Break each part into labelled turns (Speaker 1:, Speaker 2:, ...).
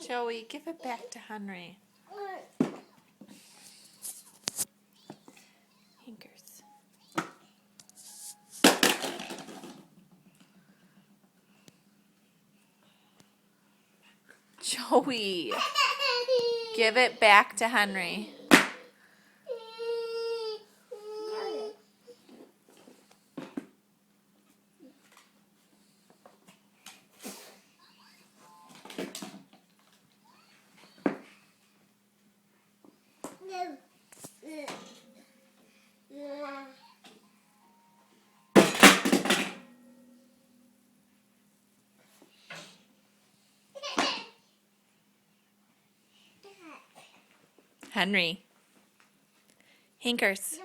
Speaker 1: Joey, give it back to Henry. Hinkers. Joey, give it back to Henry. Henry. Hinkers.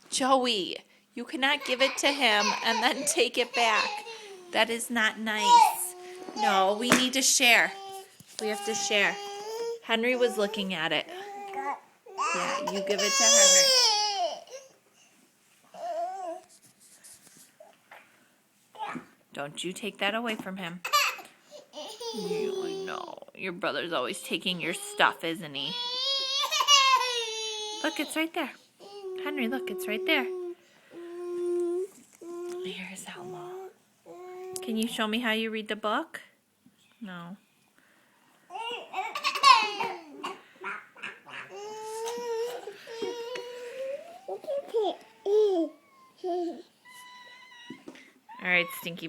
Speaker 1: Joey, you cannot give it to him and then take it back. That is not nice. No, we need to share. We have to share. Henry was looking at it. Yeah, you give it to Henry. Don't you take that away from him. I know. Your brother's always taking your stuff, isn't he? Look, it's right there. Henry, look, it's right there. Here's Elmo. Can you show me how you read the book? No. All right, Stinky.